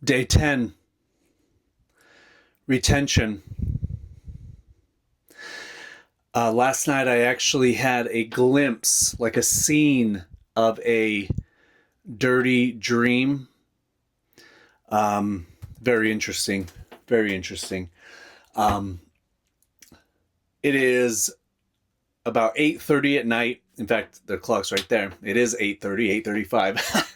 Day 10, retention. Last night I actually had a glimpse, like a scene of a dirty dream. Very interesting. Very interesting. It is about 8:30 at night. In fact, the clock's right there. It is 8:30, 8:35.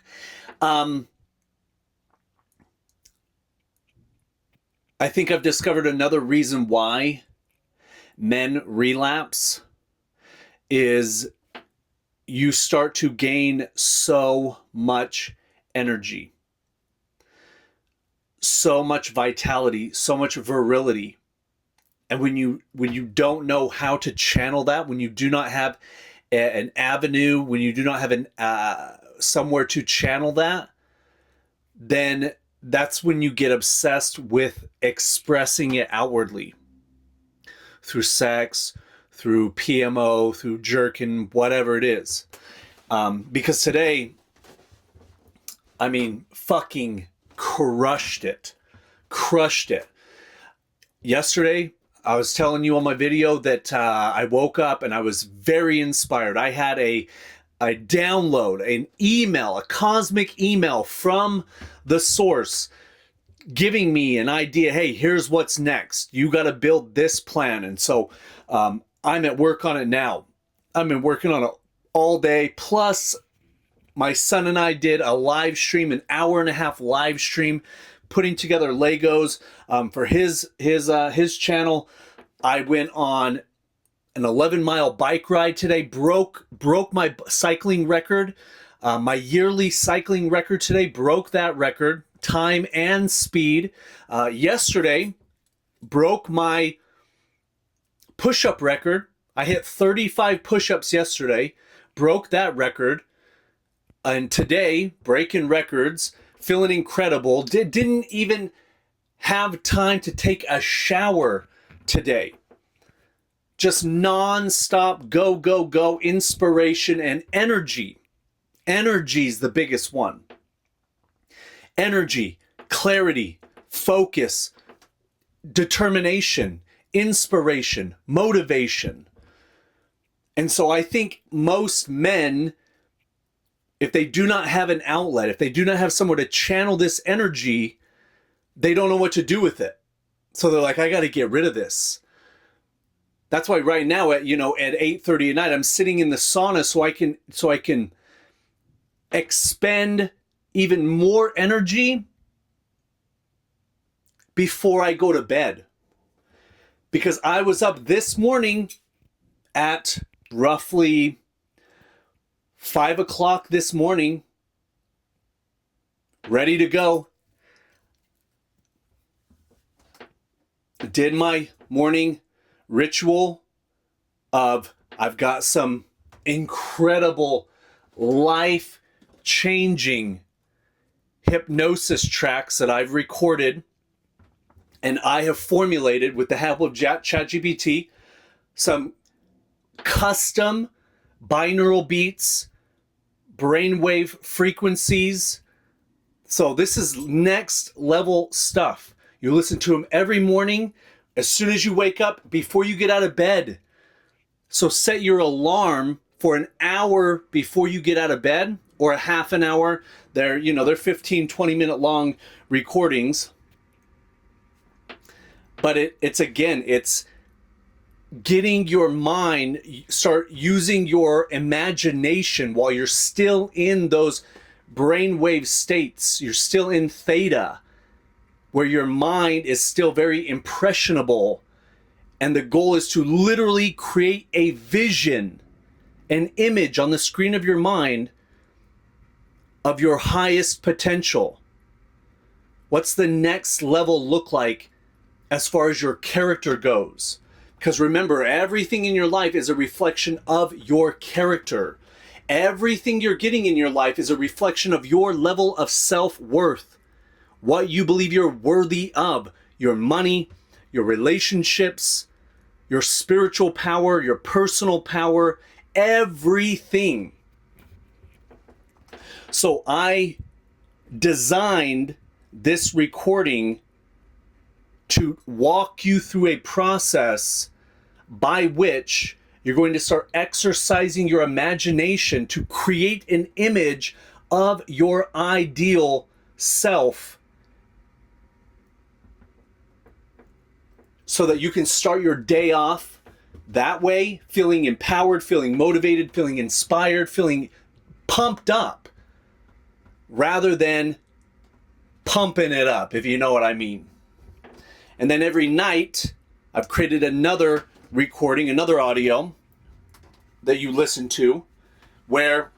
I think I've discovered another reason why men relapse is you start to gain so much energy, so much vitality, so much virility. And when you don't know how to channel that, when you do not have an avenue, when you do not have an somewhere to channel that, then that's when you get obsessed with expressing it outwardly through sex, through PMO, through jerking, whatever it is. Because today, I mean, fucking crushed it. Crushed it. Yesterday, I was telling you on my video that I woke up and I was very inspired. I had a download, an email, a cosmic email from the source giving me an idea. Hey, here's what's next. You got to build this plan. And so I'm at work on it now. I've been working on it all day. Plus, my son and I did a live stream, an hour-and-a-half live stream, putting together Legos for his channel. I went on an 11-mile bike ride today. Broke my cycling record. My yearly cycling record today, broke that record, time and speed. Yesterday, broke my push-up record. I hit 35 push-ups yesterday, broke that record. And today, breaking records, feeling incredible. Didn't even have time to take a shower today. Just non-stop go, go, go, inspiration and energy. Energy's the biggest one. Energy, clarity, focus, determination, inspiration, motivation. And so I think most men, if they do not have an outlet, if they do not have somewhere to channel this energy, they don't know what to do with it. So they're like, I got to get rid of this. That's why right now at 8:30 at night, I'm sitting in the sauna so I can expend even more energy before I go to bed. Because I was up this morning at roughly 5 o'clock this morning, ready to go. Did my morning ritual of I've got some incredible life-changing hypnosis tracks that I've recorded and I have formulated with the help of ChatGPT some custom binaural beats, brainwave frequencies. So this is next level stuff. You listen to them every morning as soon as you wake up, before you get out of bed. So set your alarm for an hour before you get out of bed, or a half an hour. They're 15, 20-minute long recordings. But it's getting your mind, start using your imagination while you're still in those brainwave states. You're still in theta, where your mind is still very impressionable. And the goal is to literally create a vision, an image on the screen of your mind of your highest potential. What's the next level look like as far as your character goes? Because remember, everything in your life is a reflection of your character. Everything you're getting in your life is a reflection of your level of self-worth. What you believe you're worthy of. Your money, your relationships, your spiritual power, your personal power, everything. So I designed this recording to walk you through a process by which you're going to start exercising your imagination to create an image of your ideal self so that you can start your day off that way, feeling empowered, feeling motivated, feeling inspired, feeling pumped up, rather than pumping it up, if you know what I mean. And then every night, I've created another recording, another audio that you listen to, where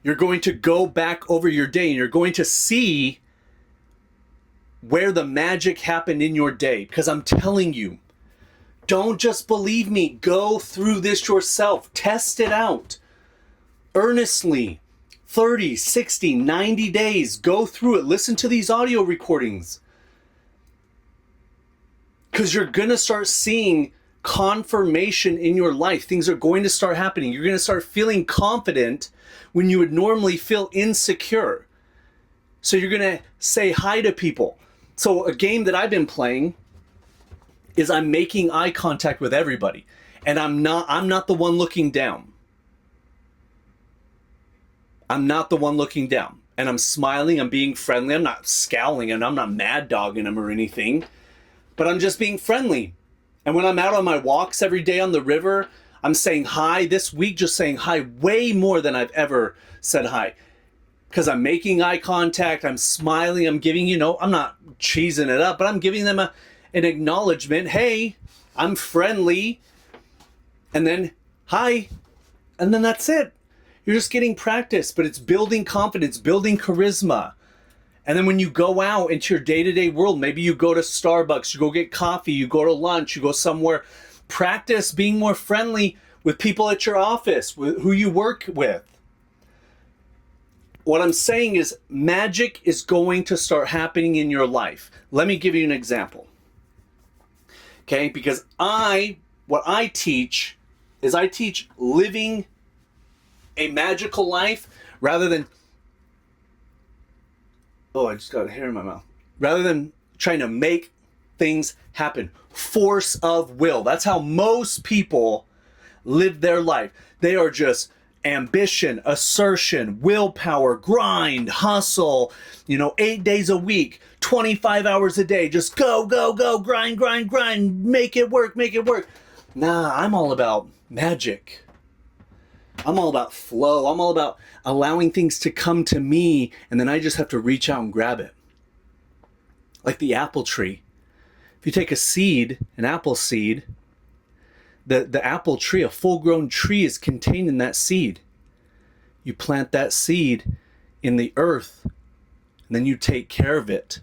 you're going to go back over your day and you're going to see where the magic happened in your day. Because I'm telling you, don't just believe me. Go through this yourself. Test it out earnestly. 30, 60, 90 days. Go through it. Listen to these audio recordings. Because you're going to start seeing confirmation in your life. Things are going to start happening. You're going to start feeling confident when you would normally feel insecure. So you're going to say hi to people. So a game that I've been playing is I'm making eye contact with everybody. And I'm not the one looking down. I'm not the one looking down. And I'm smiling, I'm being friendly, I'm not scowling, and I'm not mad dogging them or anything. But I'm just being friendly. And when I'm out on my walks every day on the river, I'm saying hi. This week, just saying hi way more than I've ever said hi. Because I'm making eye contact, I'm smiling, I'm giving, I'm not cheesing it up, but I'm giving them an acknowledgement. Hey, I'm friendly. And then, hi. And then that's it. You're just getting practice, but it's building confidence, building charisma. And then when you go out into your day-to-day world, maybe you go to Starbucks, you go get coffee, you go to lunch, you go somewhere, practice being more friendly with people at your office, with who you work with. What I'm saying is magic is going to start happening in your life. Let me give you an example. Okay, because what I teach is I teach living a magical life rather than, I just got a hair in my mouth. Rather than trying to make things happen. Force of will. That's how most people live their life. They are just ambition, assertion, willpower, grind, hustle, 8 days a week, 25 hours a day. Just go, go, go, grind, grind, grind. Make it work, make it work. Nah, I'm all about magic. I'm all about flow. I'm all about allowing things to come to me, and then I just have to reach out and grab it. Like the apple tree. If you take a seed, an apple seed, the apple tree, a full-grown tree is contained in that seed. You plant that seed in the earth, and then you take care of it.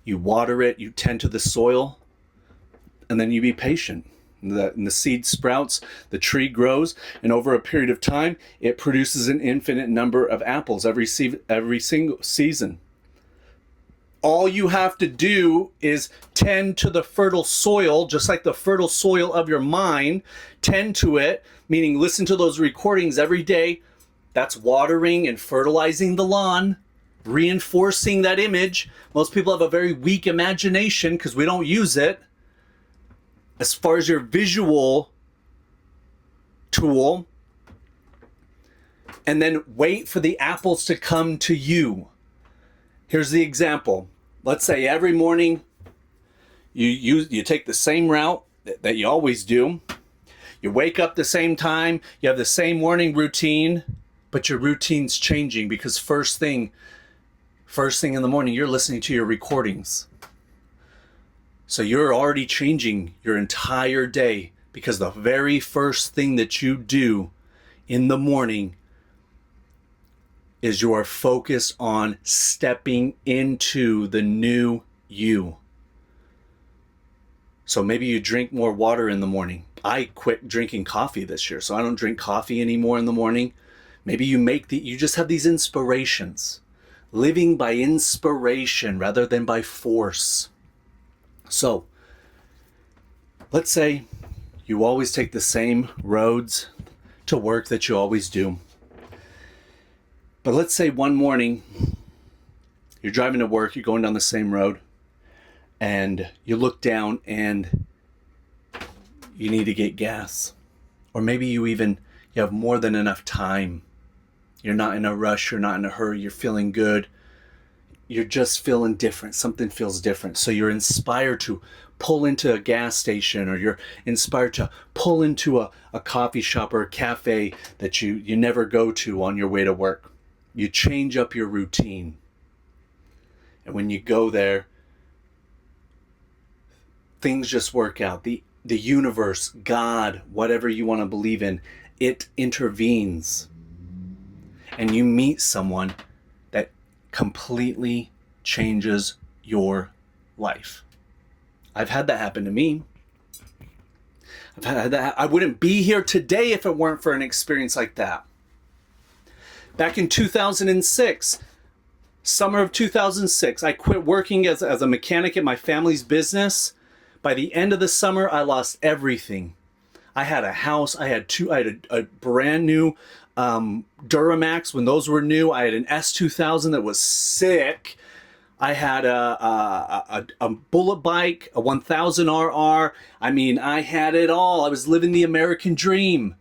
You water it, you tend to the soil, and then you be patient. And the seed sprouts, the tree grows, and over a period of time, it produces an infinite number of apples every single season. All you have to do is tend to the fertile soil, just like the fertile soil of your mind. Tend to it, meaning listen to those recordings every day. That's watering and fertilizing the lawn, reinforcing that image. Most people have a very weak imagination because we don't use it. As far as your visual tool, and then wait for the apples to come to you. Here's the example. Let's say every morning you take the same route that you always do. You wake up the same time, you have the same morning routine, but your routine's changing because first thing in the morning, you're listening to your recordings. So you're already changing your entire day because the very first thing that you do in the morning is you are focused on stepping into the new you. So maybe you drink more water in the morning. I quit drinking coffee this year, so I don't drink coffee anymore in the morning. Maybe you just have these inspirations. Living by inspiration rather than by force. So, let's say you always take the same roads to work that you always do. But let's say one morning You're driving to work, you're going down the same road, and you look down and you need to get gas. Or maybe you have more than enough time. You're not in a rush, you're not in a hurry, you're feeling good. You're just feeling different. Something feels different. So you're inspired to pull into a gas station, or you're inspired to pull into a coffee shop or a cafe that you never go to on your way to work. You change up your routine. And when you go there, things just work out. The universe, God, whatever you want to believe in, it intervenes. And you meet someone that completely changes your life. I've had that happen to me. I've had that. I wouldn't be here today if it weren't for an experience like that. Back in 2006, summer of 2006, I quit working as a mechanic at my family's business. By the end of the summer, I lost everything. I had a house. I had a brand new Duramax when those were new. I had an S2000 that was sick. I had a bullet bike, a 1000RR. I mean, I had it all. I was living the American dream.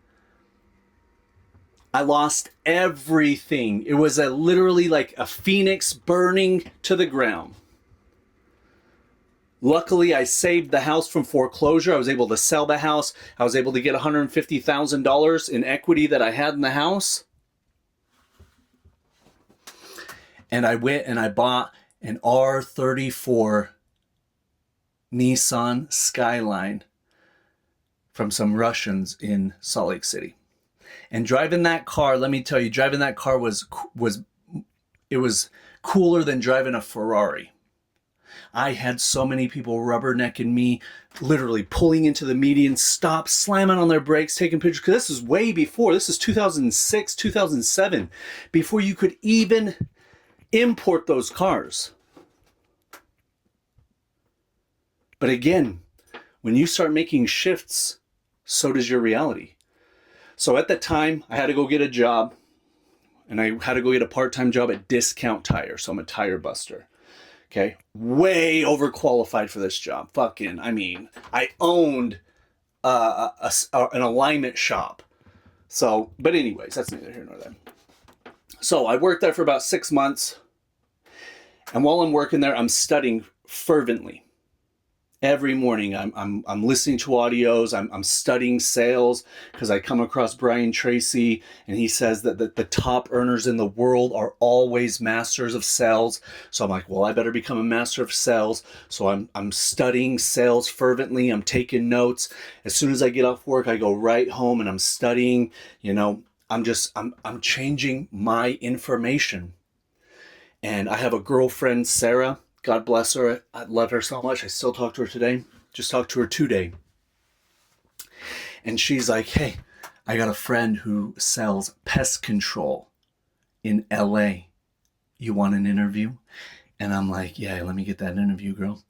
I lost everything. It was literally like a phoenix burning to the ground. Luckily, I saved the house from foreclosure. I was able to sell the house. I was able to get $150,000 in equity that I had in the house. And I went and I bought an R34 Nissan Skyline from some Russians in Salt Lake City. And driving that car, let me tell you, driving that car was cooler than driving a Ferrari. I had so many people rubbernecking me, literally pulling into the median, stop, slamming on their brakes, taking pictures. Because this is way before. This is 2006, 2007, before you could even import those cars. But again, when you start making shifts, so does your reality. So at that time, I had to go get a job, and I had to go get a part-time job at Discount Tire. So I'm a tire buster. Okay, way overqualified for this job. I owned an alignment shop. So, but anyways, that's neither here nor there. So I worked there for about 6 months. And while I'm working there, I'm studying fervently. Every morning, I'm listening to audios. I'm studying sales because I come across Brian Tracy, and he says that the top earners in the world are always masters of sales. So I'm like, well, I better become a master of sales. So I'm studying sales fervently. I'm taking notes. As soon as I get off work, I go right home and I'm studying. I'm changing my information. And I have a girlfriend, Sarah. God bless her. I love her so much. I still talk to her today. Just talked to her today. And she's like, hey, I got a friend who sells pest control in LA. You want an interview? And I'm like, yeah, let me get that interview, girl.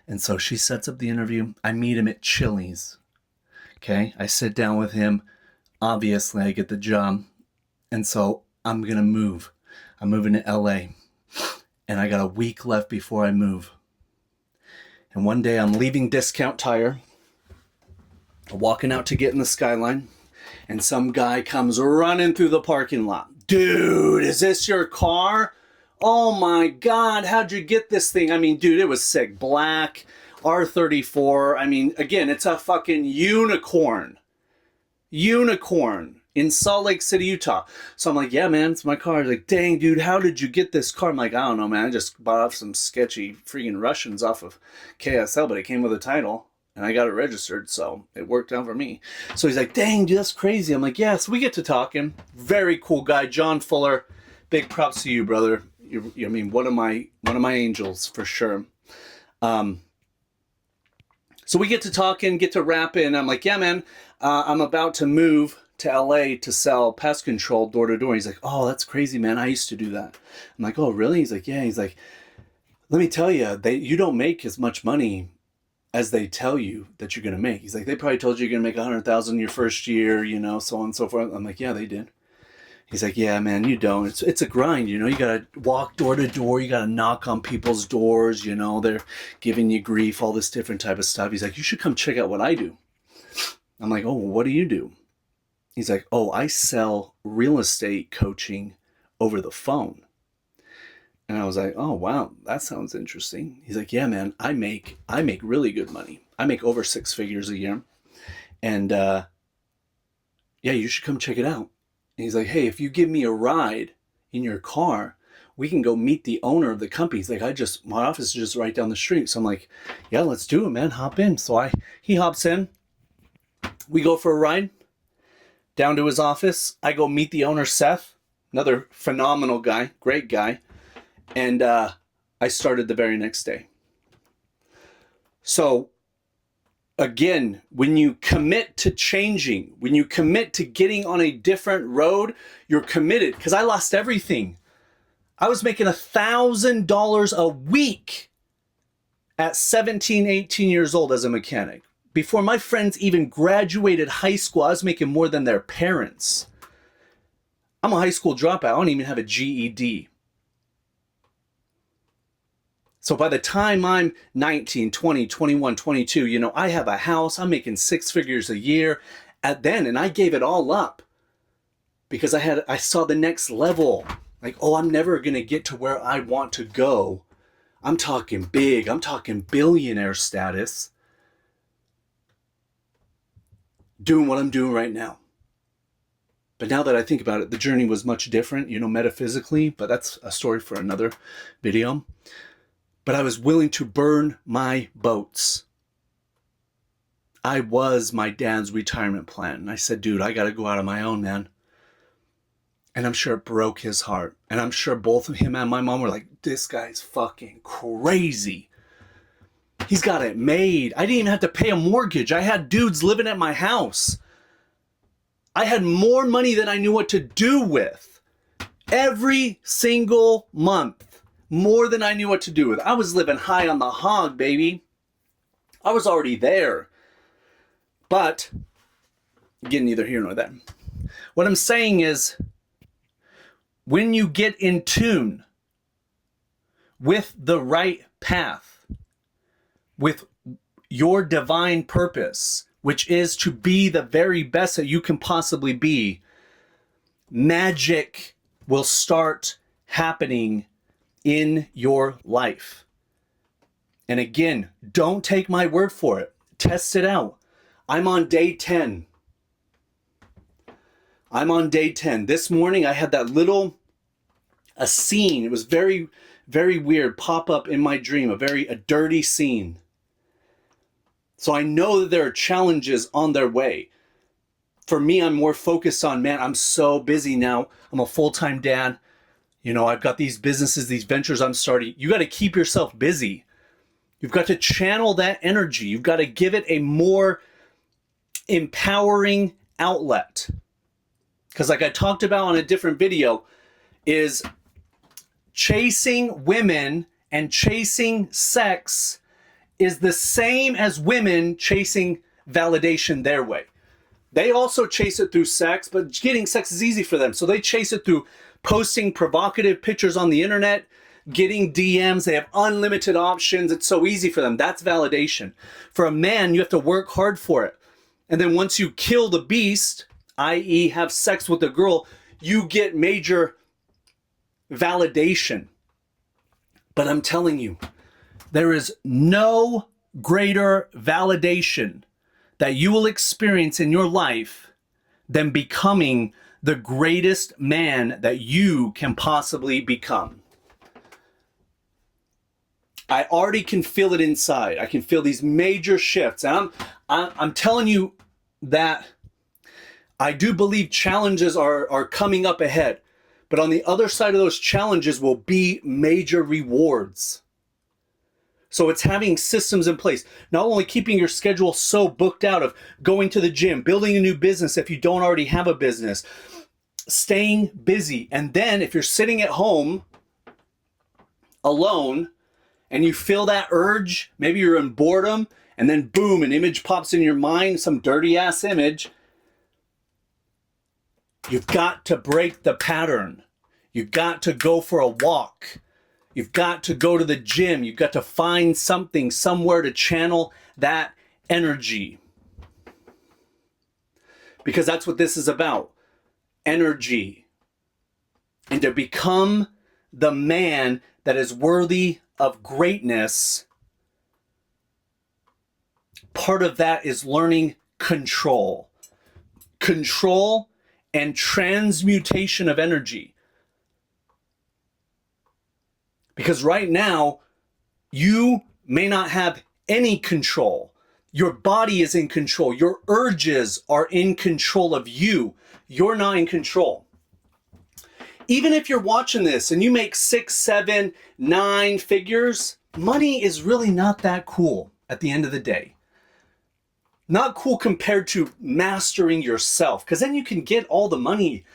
And so she sets up the interview. I meet him at Chili's. Okay. I sit down with him. Obviously, I get the job. And so I'm going to move. I'm moving to LA. And I got a week left before I move. And one day I'm leaving Discount Tire, walking out to get in the Skyline, and some guy comes running through the parking lot. Dude, is this your car? Oh my God, how'd you get this thing? I mean, dude, it was sick. Black, R34. I mean, again, it's a fucking unicorn. Unicorn. In Salt Lake City, Utah. So I'm like, yeah, man, it's my car. He's like, dang, dude, how did you get this car? I'm like, I don't know, man. I just bought off some sketchy freaking Russians off of KSL, but it came with a title, and I got it registered, so it worked out for me. So he's like, dang, dude, that's crazy. I'm like, yeah, so we get to talking. Very cool guy, John Fuller. Big props to you, brother. One of my angels, for sure. So we get to talking, get to rapping. I'm like, yeah, man, I'm about to move to LA to sell pest control door to door. He's like, oh, that's crazy, man. I used to do that. I'm like, oh, really? He's like, yeah. He's like, let me tell you, you don't make as much money as they tell you that you're going to make. He's like, they probably told you you're going to make $100,000 your first year, so on and so forth. I'm like, yeah, they did. He's like, yeah, man, you don't. It's a grind, you know. You gotta walk door to door. You gotta knock on people's doors. You know, they're giving you grief, all this different type of stuff. He's like, you should come check out what I do. I'm like, oh, well, what do you do? He's like, oh, I sell real estate coaching over the phone. And I was like, oh, wow, that sounds interesting. He's like, yeah, man, I make really good money. I make over 6 figures a year. And yeah, you should come check it out. And he's like, hey, if you give me a ride in your car, we can go meet the owner of the company. He's like, my office is just right down the street. So I'm like, yeah, let's do it, man. Hop in. So he hops in. We go for a ride down to his office. I go meet the owner, Seth, another phenomenal guy, great guy. And I started the very next day. So again, when you commit to changing, when you commit to getting on a different road, you're committed. Because I lost everything. I was making $1,000 a week at 17, 18 years old as a mechanic. Before my friends even graduated high school, I was making more than their parents. I'm a high school dropout. I don't even have a GED. So by the time I'm 19, 20, 21, 22, you know, I have a house. I'm making 6 figures a year and I gave it all up because I saw the next level. Like, oh, I'm never going to get to where I want to go. I'm talking big. I'm talking billionaire status. Doing what I'm doing right now. But now that I think about it, the journey was much different, you know, metaphysically, but that's a story for another video. But I was willing to burn my boats. I was my dad's retirement plan. And I said, dude, I got to go out on my own, man. And I'm sure it broke his heart. And I'm sure both him and my mom were like, this guy's fucking crazy. He's got it made. I didn't even have to pay a mortgage. I had dudes living at my house. I had more money than I knew what to do with. Every single month. More than I knew what to do with. I was living high on the hog, baby. I was already there. But, again, neither here nor there. What I'm saying is, when you get in tune with the right path, with your divine purpose, which is to be the very best that you can possibly be, magic will start happening in your life. And again, don't take my word for it. Test it out. I'm on day 10. I'm on day 10. This morning I had that a scene. It was very, very weird pop up in my dream, a dirty scene. So I know that there are challenges on their way. For me, I'm more focused on, man, I'm so busy now. I'm a full-time dad. You know, I've got these businesses, these ventures I'm starting. You got to keep yourself busy. You've got to channel that energy. You've got to give it a more empowering outlet. Because like I talked about on a different video, is chasing women and chasing sex is the same as women chasing validation their way. They also chase it through sex, but getting sex is easy for them. So they chase it through posting provocative pictures on the internet, getting DMs. They have unlimited options. It's so easy for them. That's validation. For a man, you have to work hard for it. And then once you kill the beast, i.e. have sex with a girl, you get major validation. But I'm telling you, there is no greater validation that you will experience in your life than becoming the greatest man that you can possibly become. I already can feel it inside. I can feel these major shifts. And I'm telling you that I do believe challenges are coming up ahead. But on the other side of those challenges will be major rewards. So it's having systems in place, not only keeping your schedule so booked out of going to the gym, building a new business if you don't already have a business, staying busy. And then if you're sitting at home alone and you feel that urge, maybe you're in boredom, and then boom, an image pops in your mind, some dirty ass image. You've got to break the pattern. You've got to go for a walk. You've got to go to the gym. You've got to find something, somewhere to channel that energy. Because that's what this is about. Energy. And to become the man that is worthy of greatness, part of that is learning control. Control and transmutation of energy. Because right now, you may not have any control. Your body is in control. Your urges are in control of you. You're not in control. Even if you're watching this and you make 6, 7, 9 figures, money is really not that cool at the end of the day. Not cool compared to mastering yourself, because then you can get all the money.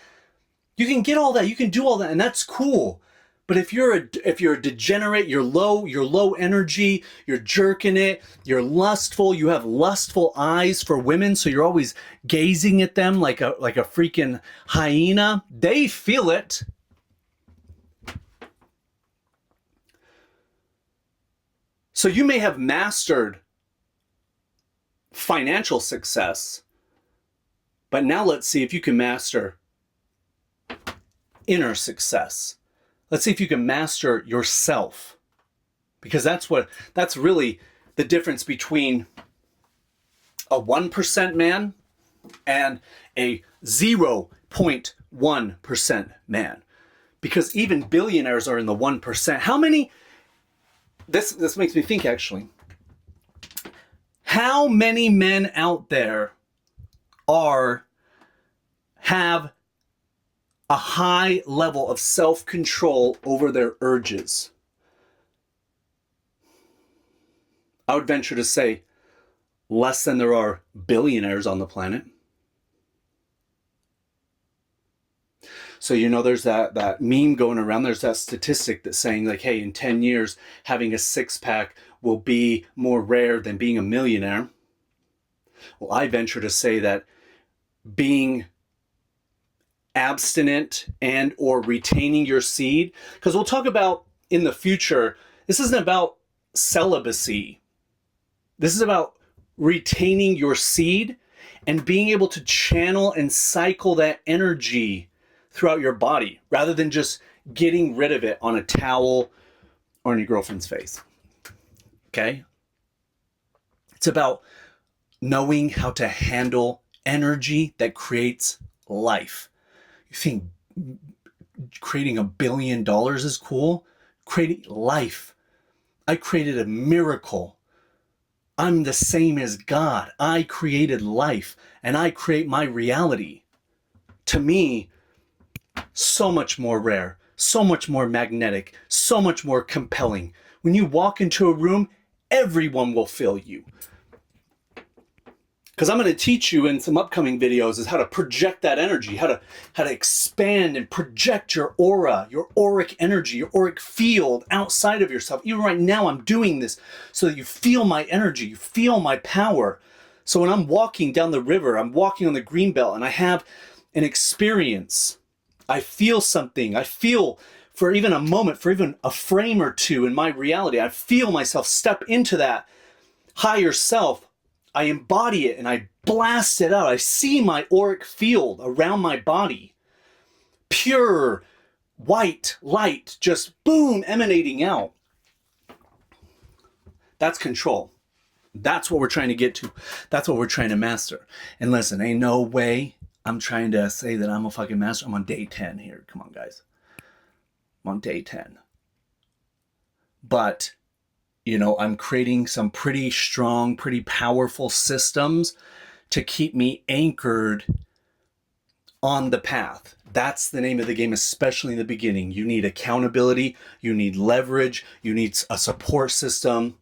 You can get all that. You can do all that, and that's cool. But if you're a degenerate, you're low energy, you're jerking it, you're lustful, you have lustful eyes for women, so you're always gazing at them like a freaking hyena, they feel it. So you may have mastered financial success, but now let's see if you can master inner success. Let's see if you can master yourself, because that's really the difference between a 1% man and a 0.1% man, because even billionaires are in the 1%. How many, this makes me think actually, how many men out there have a high level of self-control over their urges? I would venture to say less than there are billionaires on the planet. So, there's that meme going around, there's that statistic that's saying like, hey, in 10 years, having a six-pack will be more rare than being a millionaire. Well, I venture to say that being abstinent and or retaining your seed, because we'll talk about in the future, this isn't about celibacy. This is about retaining your seed and being able to channel and cycle that energy throughout your body rather than just getting rid of it on a towel or on your girlfriend's face. Okay? It's about knowing how to handle energy that creates life. You think creating $1 billion is cool? Creating life. I created a miracle. I'm the same as God. I created life and I create my reality. To me, so much more rare, so much more magnetic, so much more compelling. When you walk into a room, everyone will feel you. Because I'm going to teach you in some upcoming videos is how to project that energy, how to expand and project your aura, your auric energy, your auric field outside of yourself. Even right now, I'm doing this so that you feel my energy, you feel my power. So when I'm walking down the river, I'm walking on the greenbelt and I have an experience, I feel something, I feel for even a moment, for even a frame or two in my reality, I feel myself step into that higher self. I embody it and I blast it out. I see my auric field around my body. Pure white light, just boom, emanating out. That's control. That's what we're trying to get to. That's what we're trying to master. And listen, ain't no way I'm trying to say that I'm a fucking master. I'm on day 10 here. Come on, guys. I'm on day 10. But I'm creating some pretty strong, pretty powerful systems to keep me anchored on the path. That's the name of the game, especially in the beginning. You need accountability, you need leverage, you need a support system.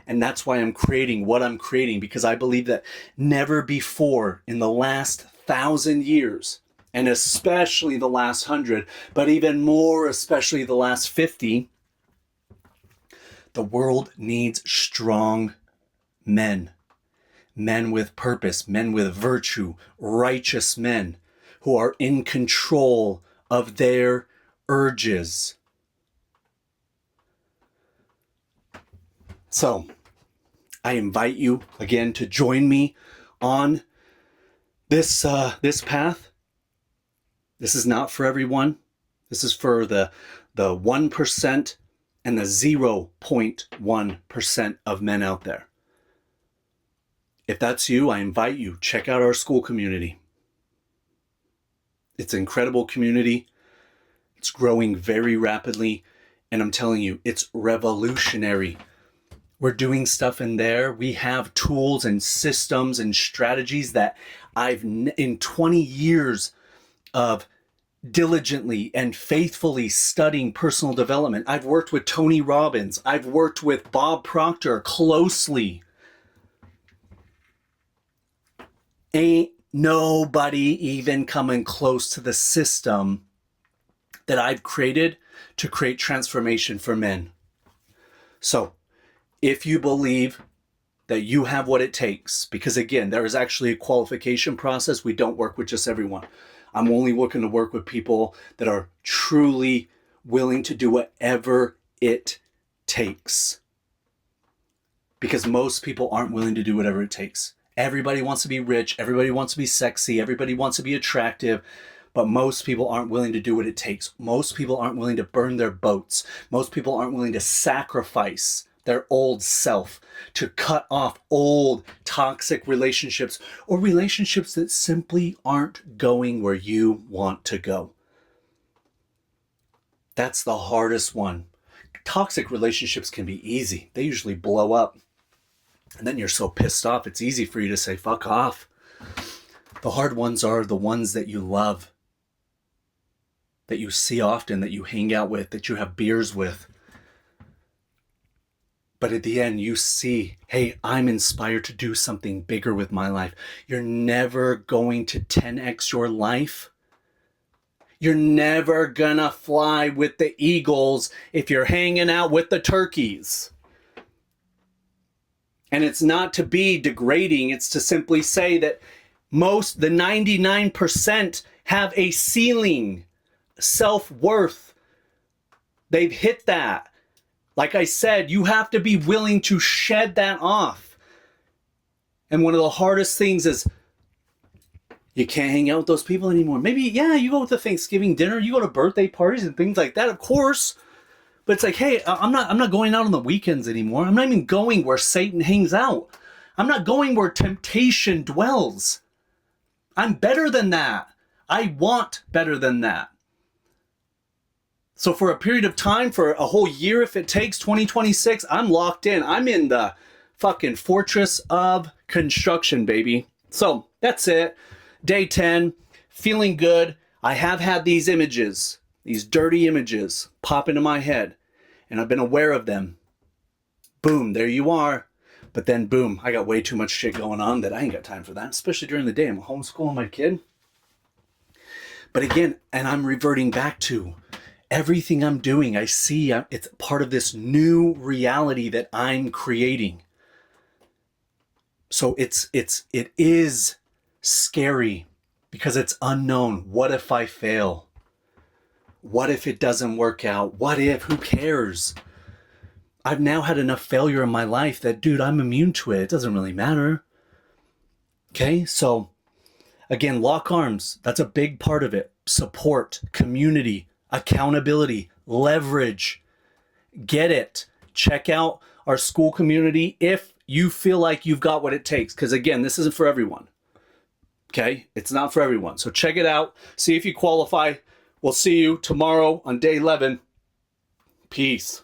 And that's why I'm creating what I'm creating, because I believe that never before in the last 1,000 years, and especially the last 100, but even more, especially the last 50, the world needs strong men. Men with purpose, men with virtue, righteous men who are in control of their urges. So I invite you again to join me on this path. This is not for everyone. This is for the 1% and the 0.1% of men out there. If that's you, I invite you, check out our school community. It's an incredible community. It's growing very rapidly. And I'm telling you, it's revolutionary. We're doing stuff in there. We have tools and systems and strategies that in 20 years of diligently and faithfully studying personal development. I've worked with Tony Robbins. I've worked with Bob Proctor closely. Ain't nobody even coming close to the system that I've created to create transformation for men. So, if you believe that you have what it takes, because again, there is actually a qualification process. We don't work with just everyone. I'm only looking to work with people that are truly willing to do whatever it takes. Because most people aren't willing to do whatever it takes. Everybody wants to be rich. Everybody wants to be sexy. Everybody wants to be attractive. But most people aren't willing to do what it takes. Most people aren't willing to burn their boats. Most people aren't willing to sacrifice their old self to cut off old toxic relationships or relationships that simply aren't going where you want to go. That's the hardest one. Toxic relationships can be easy. They usually blow up. And then you're so pissed off, it's easy for you to say, fuck off. The hard ones are the ones that you love, that you see often, that you hang out with, that you have beers with. But at the end, you see, hey, I'm inspired to do something bigger with my life. You're never going to 10x your life. You're never gonna fly with the eagles if you're hanging out with the turkeys. And it's not to be degrading. It's to simply say that the 99% have a ceiling, self-worth. They've hit that. Like I said, you have to be willing to shed that off. And one of the hardest things is you can't hang out with those people anymore. Maybe, yeah, you go to Thanksgiving dinner, you go to birthday parties and things like that, of course. But it's like, hey, I'm not going out on the weekends anymore. I'm not even going where Satan hangs out. I'm not going where temptation dwells. I'm better than that. I want better than that. So for a period of time, for a whole year, if it takes, 2026, I'm locked in. I'm in the fucking fortress of construction, baby. So that's it. Day 10, feeling good. I have had these images, these dirty images pop into my head, and I've been aware of them. Boom, there you are. But then boom, I got way too much shit going on that I ain't got time for that, especially during the day. I'm homeschooling my kid. But again, and I'm reverting back to everything I'm doing, I see it's part of this new reality that I'm creating. So it is scary because it's unknown. What if I fail? What if it doesn't work out? What if? Who cares? I've now had enough failure in my life that, dude, I'm immune to it. It doesn't really matter. Okay, so again, lock arms. That's a big part of it. Support, community, accountability, leverage. Get it. Check out our school community if you feel like you've got what it takes. Because again, this isn't for everyone. Okay? It's not for everyone. So check it out. See if you qualify. We'll see you tomorrow on day 11. Peace.